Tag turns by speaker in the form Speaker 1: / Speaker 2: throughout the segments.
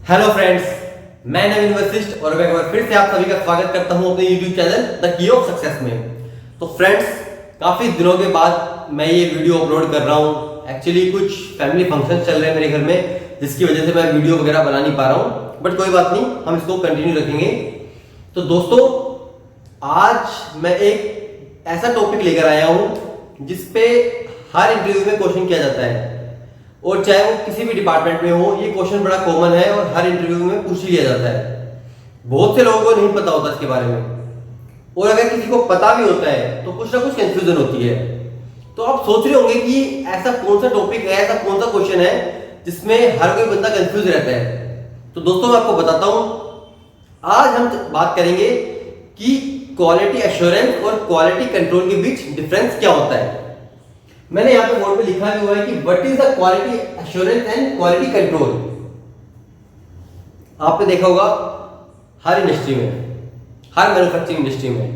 Speaker 1: Hello friends, मैं नवीन वशिष्ठ और मैं एक बार फिर से आप सभी का स्वागत करता हूं अपने YouTube channel the key of success में। तो फ्रेंड्स, काफी दिनों के बाद मैं ये वीडियो अपलोड कर रहा हूं। एक्चुअली कुछ फैमिली फंक्शन चल रहे हैं मेरे घर में, जिसकी वजह से मैं वीडियो वगैरह बना नहीं पा रहा हूं, बट कोई बात नहीं, हम इसको कंटिन्यू रखेंगे। तो दोस्तों, आज मैं एक ऐसा टॉपिक लेकर आया हूं जिसपे हर इंटरव्यू में क्वेश्चन किया जाता है, और चाहे वो किसी भी डिपार्टमेंट में हो, ये क्वेश्चन बड़ा कॉमन है और हर इंटरव्यू में पूछ लिया जाता है। बहुत से लोगों को नहीं पता होता इसके बारे में, और अगर किसी को पता भी होता है तो कुछ ना कुछ कंफ्यूजन होती है। तो आप सोच रहे होंगे कि ऐसा कौन सा टॉपिक है, ऐसा कौन सा क्वेश्चन है जिसमें हर कोई बंदा कंफ्यूज रहता है। तो दोस्तों, मैं आपको बताता हूं, आज हम बात करेंगे कि क्वालिटी एश्योरेंस और क्वालिटी कंट्रोल के बीच डिफरेंस क्या होता है। मैंने यहां पे बोर्ड पे लिखा भी हुआ है कि what is the quality assurance and quality control. आपने देखा होगा हर इंडस्ट्री में, हर मैन्युफैक्चरिंग इंडस्ट्री में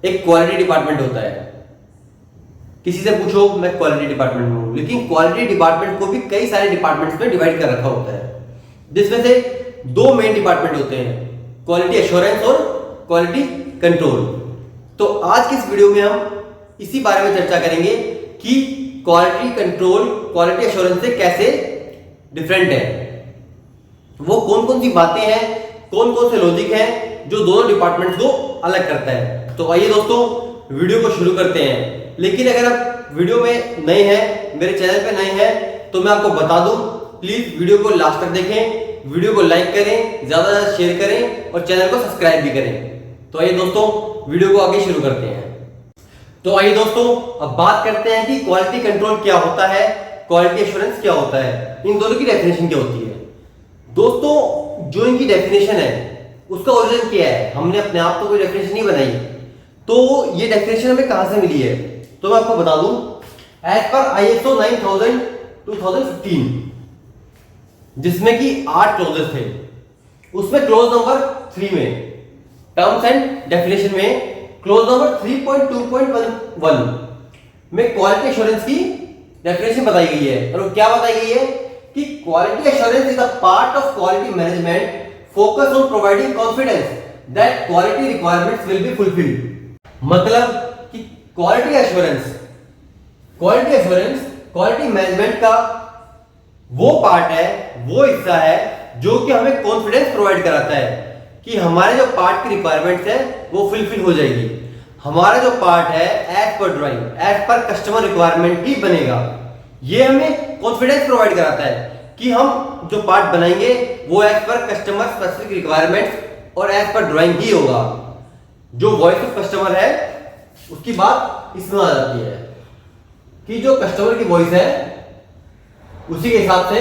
Speaker 1: एक क्वालिटी डिपार्टमेंट होता है। किसी से पूछो, मैं क्वालिटी डिपार्टमेंट में हूं, लेकिन क्वालिटी डिपार्टमेंट को भी कई सारे डिपार्टमेंट्स में डिवाइड कर रखा होता है, जिसमें से दो मेन डिपार्टमेंट होते हैं, क्वालिटी एश्योरेंस और क्वालिटी कंट्रोल। तो आज की इस वीडियो में हम इसी बारे में चर्चा करेंगे कि क्वालिटी कंट्रोल क्वालिटी एश्योरेंस से कैसे डिफरेंट है, वो कौन कौन सी बातें हैं, कौन कौन से लॉजिक हैं जो दोनों डिपार्टमेंट्स को अलग करता है। तो आइए दोस्तों, वीडियो को शुरू करते हैं। लेकिन अगर आप वीडियो में नए हैं, मेरे चैनल पे नए हैं, तो मैं आपको बता दूं, प्लीज वीडियो को लास्ट तक देखें, वीडियो को लाइक करें, ज्यादा से ज्यादा शेयर करें और चैनल को सब्सक्राइब भी करें। तो आइए दोस्तों, वीडियो को आगे शुरू करते हैं। तो आइए दोस्तों, अब बात करते हैं कि क्वालिटी कंट्रोल क्या होता है, क्वालिटी एश्योरेंस क्या होता है, इन दोनों की डेफिनेशन क्या होती है। दोस्तों, जो इनकी डेफिनेशन है उसका ओरिजिन क्या है, हमने अपने आप तो कोई डेफिनेशन नहीं बनाई। तो ये डेफिनेशन हमें कहां से मिली है, तो मैं आपको बता दूं, एज पर ISO 9000 2015, जिसमें कि 8 क्लॉजेस थे, उसमें क्लॉज नंबर 3 में टर्म्स एंड डेफिनेशन में क्लॉज नंबर 3.2.1 में क्वालिटी एश्योरेंस की डेफिनेशन बताई गई है। और क्या बताई गई है कि quality assurance is the part of quality management focus on providing confidence that quality requirements will be fulfilled. मतलब कि क्वालिटी एश्योरेंस क्वालिटी मैनेजमेंट का वो पार्ट है, वो हिस्सा है जो कि हमें कॉन्फिडेंस प्रोवाइड कराता है कि हमारे जो पार्ट की रिक्वायरमेंट्स है वो फुलफिल हो जाएगी। हमारा जो पार्ट है as per drawing, as per customer requirement ही बनेगा। ये हमें कॉन्फिडेंस प्रोवाइड कराता है कि हम जो पार्ट बनाएंगे वो as per customer specific requirements और एज पर ड्राइंग ही होगा। जो वॉइस ऑफ कस्टमर है उसकी बात इसमें आ जाती है कि जो कस्टमर की वॉइस है उसी के हिसाब से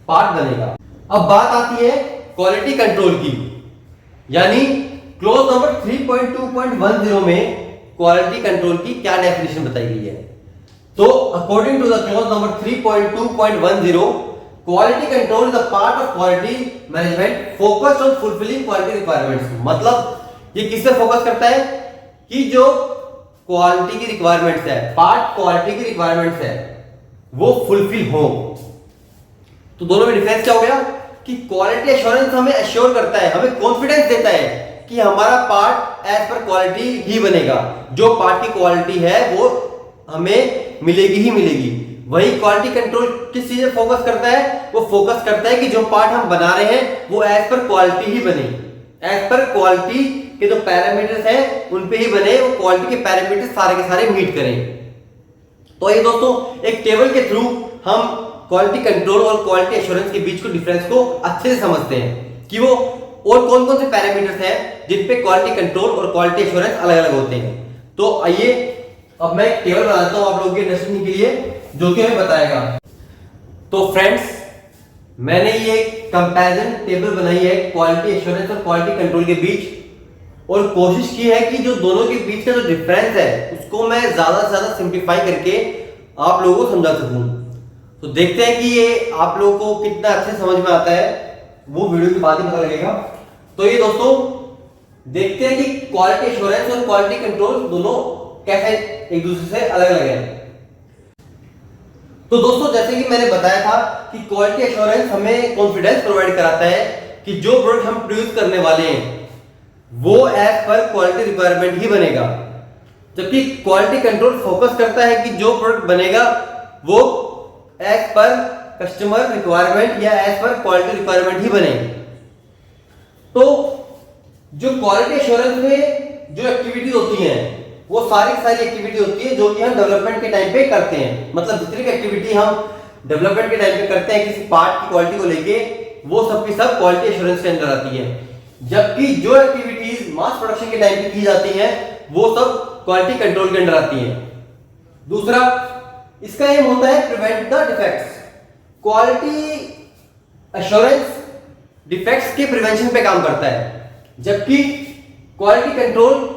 Speaker 1: पार्ट बनेगा। अब बात आती है क्वालिटी कंट्रोल की, यानी क्लॉज नंबर 3.2.10 में क्वालिटी कंट्रोल की क्या डेफिनेशन बताई गई है। तो according to the clause number 3.2.10, quality control is the part of quality management focused on fulfilling quality requirements. मतलब ये किस पे फोकस करता है कि जो क्वालिटी की रिक्वायरमेंट्स है, पार्ट क्वालिटी की रिक्वायरमेंट्स है, वो फुलफिल हो। तो दोनों में डिफरेंस क्या हो गया कि क्वालिटी एश्योरेंस हमें एश्योर करता है, हमें कॉन्फिडेंस देता है कि हमारा पार्ट एज पर क्वालिटी ही बनेगा, जो पार्ट की क्वालिटी है वो हमें मिलेगी ही मिलेगी। वही क्वालिटी कंट्रोल किस चीज पे फोकस करता है, वो फोकस करता है कि जो पार्ट हम बना रहे हैं वो एज पर क्वालिटी ही बने, एज पर क्वालिटी के जो पैरामीटर्स हैं उन पे ही बने, वो क्वालिटी के पैरामीटर्स सारे के सारे मीट करें। तो ये दोस्तों, एक टेबल के थ्रू हम क्वालिटी कंट्रोल और क्वालिटी एश्योरेंस के बीच को डिफरेंस को अच्छे से समझते हैं कि वो और कौन कौन से पैरामीटर्स हैं जिन पे क्वालिटी कंट्रोल और क्वालिटी एश्योरेंस अलग अलग होते हैं। तो आइए अब मैं एक टेबल बनाता हूं आप लोगों के अंडरस्टैंडिंग के लिए, जो कि हमें बताएगा। तो फ्रेंड्स, मैंने ये कंपैरिजन टेबल बनाई है क्वालिटी एश्योरेंस और क्वालिटी कंट्रोल के बीच, और कोशिश की है कि जो दोनों के बीच का जो डिफरेंस है उसको मैं ज्यादा से ज्यादा सिंप्लीफाई करके आप लोगों को समझा सकूं। तो देखते हैं कि ये आप लोगों को कितना अच्छे समझ में आता है, वो वीडियो के बाद ही पता लगेगा। तो ये दोस्तों, देखते हैं कि क्वालिटी एश्योरेंस और क्वालिटी कंट्रोल दोनों कैसे एक दूसरे से अलग अलग है। तो दोस्तों जैसे कि मैंने बताया था कि क्वालिटी एश्योरेंस हमें कॉन्फिडेंस प्रोवाइड कराता है कि जो प्रोडक्ट हम प्रोड्यूस करने वाले हैं वो एज पर क्वालिटी रिक्वायरमेंट ही बनेगा, जबकि क्वालिटी कंट्रोल फोकस करता है कि जो प्रोडक्ट बनेगा वो एज पर कस्टमर रिक्वायरमेंट या एज पर क्वालिटी रिक्वायरमेंट ही बने। तो जो क्वालिटी एश्योरेंस में जो एक्टिविटीज होती हैं वो सारी एक्टिविटी होती है जो कि हम डेवलपमेंट के टाइम पे करते हैं। मतलब जितनी भी एक्टिविटी हम डेवलपमेंट के टाइम पे करते हैं किसी पार्ट की क्वालिटी को लेके, वो सब की सब क्वालिटी एश्योरेंस के अंदर आती है। जबकि जो एक्टिविटीज मास प्रोडक्शन के टाइम पे की जाती हैं वो सब क्वालिटी कंट्रोल के अंदर आती हैं। दूसरा, इसका एम होता है prevent the defects. Quality assurance defects के प्रिवेंशन पे काम करता है, जबकि क्वालिटी कंट्रोल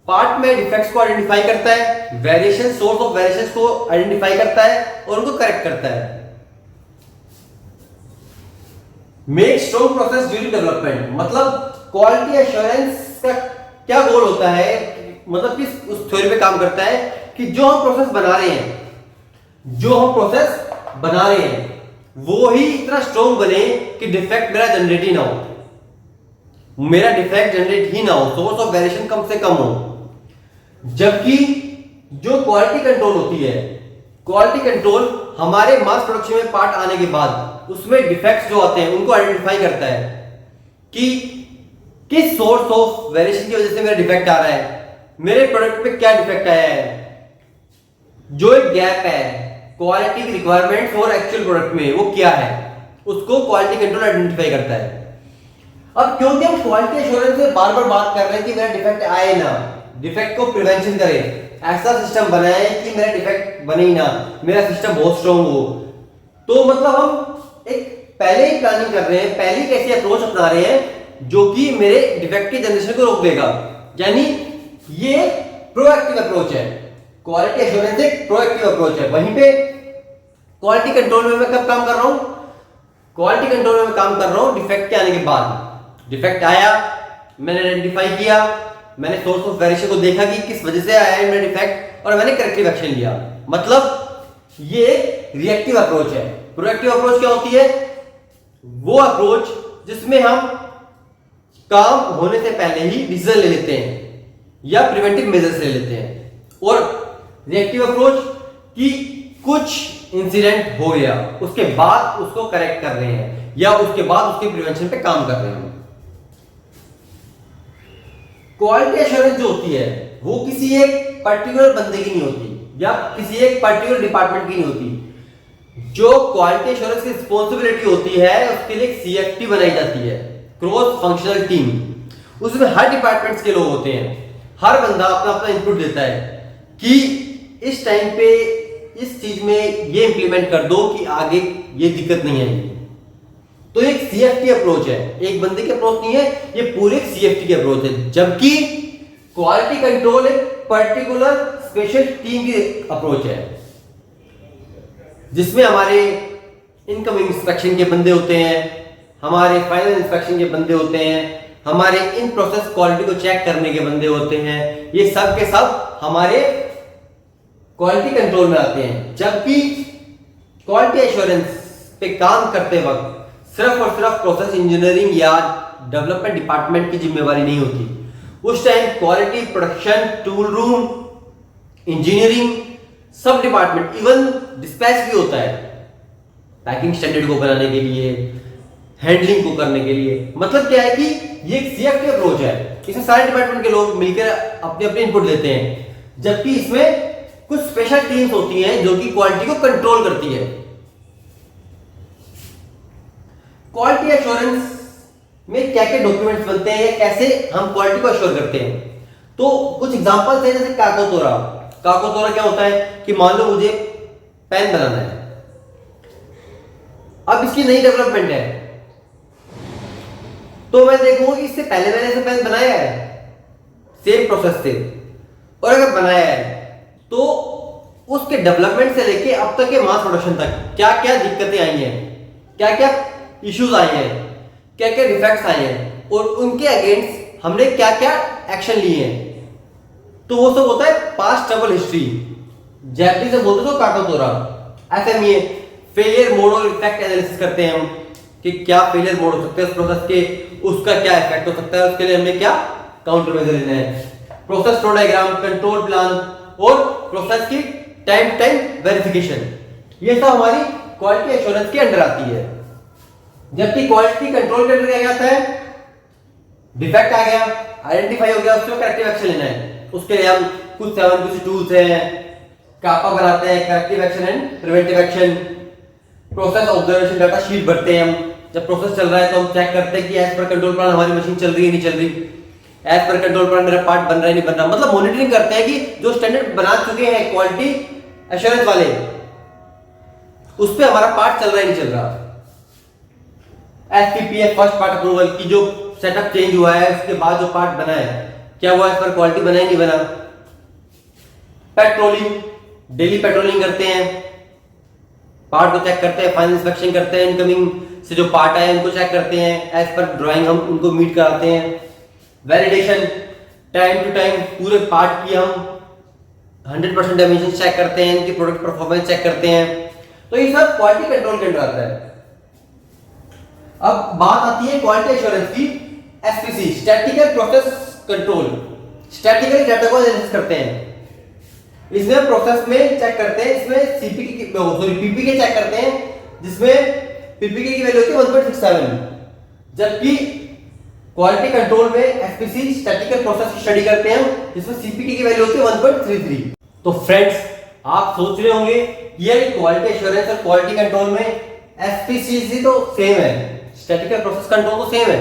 Speaker 1: पार्ट में डिफेक्ट्स को आइडेंटिफाई करता है, वेरिएशन सोर्स ऑफ वेरिएशंस को आइडेंटिफाई करता है और उनको करेक्ट करता है। Make strong process during development, मतलब क्वालिटी एश्योरेंस का क्या गोल होता है, मतलब कि उस थ्योरी पे काम करता है कि जो हम प्रोसेस बना रहे हैं वो ही इतना स्ट्रॉन्ग बने कि डिफेक्ट मेरा जनरेट ही ना हो, सोर्स ऑफ वेरिएशन कम से कम हो। जबकि जो क्वालिटी कंट्रोल होती है, क्वालिटी कंट्रोल हमारे मास प्रोडक्शन में पार्ट आने के बाद उसमें डिफेक्ट्स जो आते हैं उनको आइडेंटिफाई करता है कि किस सोर्स ऑफ वेरिएशन की वजह से मेरा डिफेक्ट आ रहा है, मेरे प्रोडक्ट पे क्या डिफेक्ट आया है, जो एक गैप है क्वालिटी रिक्वायरमेंट्स और एक्चुअल प्रोडक्ट में वो क्या है, उसको क्वालिटी कंट्रोल आइडेंटिफाई करता है। अब क्योंकि हम क्वालिटी एश्योरेंस में बार बार बात कर रहे हैं कि मेरा डिफेक्ट आए ना, डिफेक्ट को प्रिवेंशन करें, ऐसा सिस्टम बनाए कि मेरा डिफेक्ट बने ही ना, मेरा सिस्टम बहुत स्ट्रॉन्ग हो, तो मतलब हम एक पहले ही प्लानिंग कर रहे हैं, पहले ही कैसी अप्रोच अपना रहे हैं जो कि मेरे डिफेक्ट की जनरेशन को रोक देगा। यानी ये प्रोएक्टिव अप्रोच है, क्वालिटी एश्योरेंस एक प्रोएक्टिव अप्रोच है। वहीं पे क्वालिटी कंट्रोल में मैं कब काम कर रहा हूं, क्वालिटी कंट्रोल में मैं काम कर रहा हूं डिफेक्ट के आने के बाद। डिफेक्ट आया, मैंने आइडेंटिफाई किया, मैंने सोर्स ऑफ वेरिएशन को देखा कि किस वजह से आया है मेरा डिफेक्ट, और मैंने करेक्टिव एक्शन लिया। मतलब ये रिएक्टिव अप्रोच है। प्रोएक्टिव अप्रोच क्या होती है, वो अप्रोच जिसमें हम काम होने से पहले ही डिसीजन ले लेते हैं या प्रिवेंटिव मेजर्स ले लेते हैं, और रिएक्टिव अप्रोच की कुछ इंसिडेंट हो गया उसके बाद उसको करेक्ट कर रहे हैं या उसके बाद उसके प्रिवेंशन पे काम कर रहे हैं। क्वालिटी एश्योरेंस जो होती है वो किसी एक पर्टिकुलर बंदे की नहीं होती या किसी एक पर्टिकुलर डिपार्टमेंट की नहीं होती। जो क्वालिटी एश्योरेंस की रिस्पांसिबिलिटी होती है उसके लिए एक सीएफटी बनाई जाती है, क्रॉस फंक्शनल टीम। उसमें हर डिपार्टमेंट्स के लोग होते हैं, हर बंदा अपना अपना इनपुट देता है कि इस टाइम पे इस चीज में ये इंप्लीमेंट कर दो कि आगे ये दिक्कत नहीं आएगी। तो एक सीएफटी अप्रोच है, एक बंदे की अप्रोच नहीं है, ये पूरे सीएफटी की अप्रोच है। जबकि क्वालिटी कंट्रोल एक पर्टिकुलर स्पेशल टीम की अप्रोच है जिसमें हमारे इनकमिंग इंस्पेक्शन के बंदे होते हैं, हमारे फाइनल इंस्पेक्शन के बंदे होते हैं, हमारे इन प्रोसेस क्वालिटी को चेक करने के बंदे होते हैं। ये सब के सब हमारे क्वालिटी कंट्रोल में आते हैं। जबकि क्वालिटी एश्योरेंस पे काम करते वक्त सिर्फ और सिर्फ प्रोसेस इंजीनियरिंग या डेवलपमेंट डिपार्टमेंट की जिम्मेवारी नहीं होती। उस time quality, production, tool room, engineering, सब डिपार्टमेंट, इवन डिस्पैच भी होता है पैकिंग स्टैंडर्ड को बनाने के लिए, हैंडलिंग को करने के लिए। मतलब क्या है कि ये एक सीएफटी अप्रोच है, इसमें सारे डिपार्टमेंट के लोग मिलकर अपने अपने इनपुट देते हैं। जबकि इसमें कुछ स्पेशल टीम्स होती हैं जो कि क्वालिटी को कंट्रोल करती है। क्वालिटी एश्योरेंस में क्या क्या डॉक्यूमेंट्स बनते हैं या कैसे हम क्वालिटी को एश्योर करते हैं, तो कुछ एग्जांपल्स हैं जैसे काकोतोरा। काकोतोरा क्या होता है कि मान लो मुझे पेन बनाना है, अब इसकी नई डेवलपमेंट है, तो मैं देखूंगा कि इससे पहले मैंने ऐसा पेन बनाया है सेम प्रोसेस से, और अगर बनाया है तो उसके डेवलपमेंट से लेके अब तक के मास प्रोडक्शन तक क्या क्या दिक्कतें आई हैं, क्या क्या इश्यूज आए हैं, क्या क्या डिफेक्ट्स आए हैं, और उनके अगेंस्ट हमने क्या क्या एक्शन लिए हैं। तो वो सब होता है पास्ट ट्रबल हिस्ट्री, जैपनीज में बोलते तो काकोतोरा। FMEA फेलियर मोड और इफेक्ट एनालिसिस करते हैं हम कि क्या फेलियर मोड हो सकते हैं उस प्रोसेस के, उसका क्या इफेक्ट हो सकता है, उसके लिए हमें क्या काउंटर मेजर लेना है। Process flow diagram, control plan और प्रोसेस की टाइम टू टाइम वेरिफिकेशन, ये सब हमारी क्वालिटी एश्योरेंस के अंडर आती है। जबकि क्वालिटी कंट्रोल के अंडर क्या आता है, डिफेक्ट आ गया, आइडेंटिफाई हो गया, उसमें करेक्टिव एक्शन लेना है। उसके लिए हम कुछ 7 कुछ टूल्स हैं, कापा बनाते हैं, corrective action and preventive action. Process observation data sheet भरते हैं हम, जब प्रोसेस चल रहा है तो हम चेक करते हैं कि एज पर कंट्रोल प्लान हमारी मशीन चल रही है नहीं चल रही, एज पर कंट्रोल प्लान मेरा पार्ट बन रहा है नहीं बन रहा, मतलब मॉनिटरिंग करते हैं कि जो स्टैंडर्ड बना चुके हैं क्वालिटी एश्योरेंस वाले, उस पे हमारा पार्ट चल रहा है नहीं चल रहा। FPPA फर्स्ट पार्ट अप्रूवल की जो सेटअप चेंज हुआ है उसके बाद जो पार्ट बना है क्या वो एज पर क्वालिटी बना है नहीं बना। पेट्रोलिंग, डेली पेट्रोलिंग करते हैं, पार्ट को चेक करते हैं, फाइनल इंस्पेक्शन करते हैं, इनकमिंग से जो पार्ट आए उनको चेक करते हैं, एज पर ड्राइंग हम उनको मीट कराते हैं। वैलिडेशन, टाइम टू टाइम पूरे पार्ट की हम 100% डायमेंशन चेक करते हैं, इनकी प्रोडक्ट परफॉर्मेंस चेक करते हैं। तो ये सब क्वालिटी कंट्रोल के अंदर आता है। अब बात आती है क्वालिटी एश्योरेंस की, SPC statistical process control. Statically data को एनालिसिस करते हैं, इसमें प्रोसेस में चेक करते हैं, इसमें PPK चेक करते हैं, जिसमें PPK की वैल्यू होती है 1.67, जबकि क्वालिटी कंट्रोल में SPC स्टैटिकल प्रोसेस की स्टडी करते हैं जिसमें CPK की वैल्यू होती है 1.33। तो फ्रेंड्स आप सोच रहे होंगे ये क्वालिटी एश्योरेंस और क्वालिटी कंट्रोल में SPC तो सेम है, स्टैटिकल प्रोसेस कंट्रोल तो सेम है,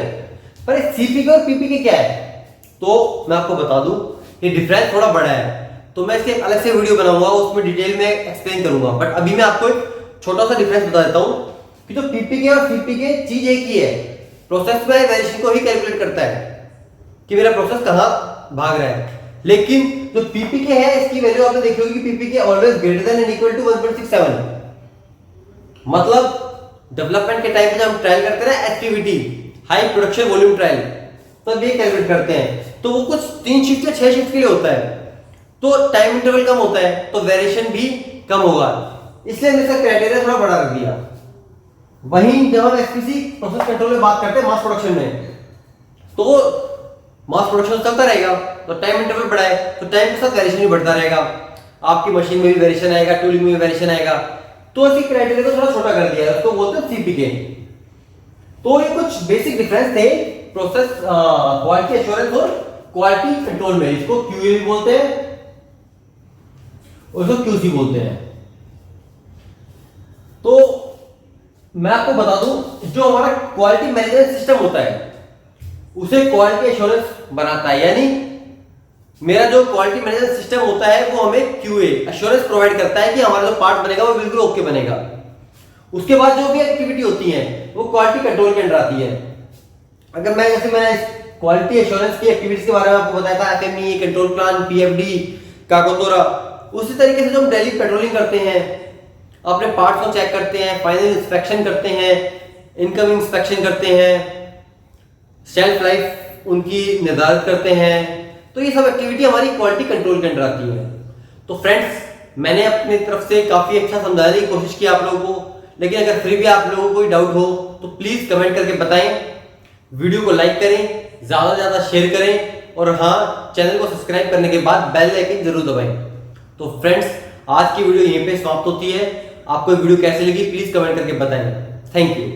Speaker 1: पर CPK और PPK क्या है? तो मैं आपको बता दूं ये डिफरेंस थोड़ा बड़ा है, तो मैं इसके अलग से वीडियो बनाऊंगा, उसमें डिटेल में एक्सप्लेन करूंगा। बट अभी मैं आपको एक छोटा सा डिफरेंस बता देता हूं कि जो PPK और CPK चीज एक ही है, प्रोसेस में वेरिएशन को ही कैलकुलेट करता है कि मेरा प्रोसेस कहां भाग रहा है। लेकिन जो PPK है इसकी वैल्यू आपने देखी होगी कि PPK always greater than and equal to 1.67, मतलब डेवलपमेंट के टाइम पे जब हम ट्रायल करते हैं activity high production volume trial, तब ये कैलकुलेट करते हैं। तो वो कुछ 3 शिफ्ट या 6 शिफ्ट के लिए होता है, तो टाइम इंटरवल कम होता है, तो वेरिएशन भी कम होगा, इसलिए हमने इसका क्राइटेरिया थोड़ा बड़ा रख दिया। वहीं जब हम SPC प्रोसेस कंट्रोल में बात करते हैं मास प्रोडक्शन में, तो मास प्रोडक्शन चलता रहेगा, तो टाइम इंटरवल बढ़ा है तो टाइम के साथ वेरिएशन भी बढ़ता रहेगा, आपकी मशीन में भी वेरिएशन आएगा, टूलिंग में भी वेरिएशन आएगा। तो इसी क्राइटेरिया को थोड़ा छोटा कर दिया है, उसको बोलते हैं CPK। तो ये कुछ बेसिक डिफरेंस थे प्रोसेस क्वालिटी एश्योरेंस और क्वालिटी कंट्रोल में। इसको QA भी बोलते हैं और इसको QC बोलते हैं। तो मैं आपको बता दूं जो हमारा क्वालिटी मैनेजमेंट सिस्टम होता है उसे क्वालिटी एश्योरेंस बनाता है, यानी मेरा जो क्वालिटी मैनेजमेंट सिस्टम होता है वो हमें QA एश्योरेंस प्रोवाइड करता है कि हमारा जो पार्ट बनेगा वो बिल्कुल ओके बनेगा। उसके बाद जो भी एक्टिविटी होती है वो क्वालिटी कंट्रोल के अंडर आती है। अगर मैंने क्वालिटी एश्योरेंस की एक्टिविटीज के बारे में आपको बताया था, FMEA, कंट्रोल प्लान, PFD, काकोतोरा, उसी तरीके से जो हम डेली पेट्रोलिंग करते हैं, अपने पार्ट्स को चेक करते हैं, फाइनल इंस्पेक्शन करते हैं, इनकमिंग इंस्पेक्शन करते हैं, शेल्फ लाइफ उनकी निर्धारित करते हैं, तो ये सब एक्टिविटी हमारी क्वालिटी कंट्रोल के अंडर आती है। तो फ्रेंड्स मैंने अपनी तरफ से काफी अच्छा समझाने की कोशिश की आप लोगों को, लेकिन अगर फिर भी आप लोगों को कोई डाउट हो तो प्लीज कमेंट करके बताएं, वीडियो को लाइक करें, ज्यादा से ज्यादा शेयर करें, और हाँ चैनल को सब्सक्राइब करने के बाद बेल आइकन जरूर दबाएं। तो फ्रेंड्स आज की वीडियो यहीं पे समाप्त होती है। आपको वीडियो कैसी लगी प्लीज कमेंट करके बताएं। Thank you.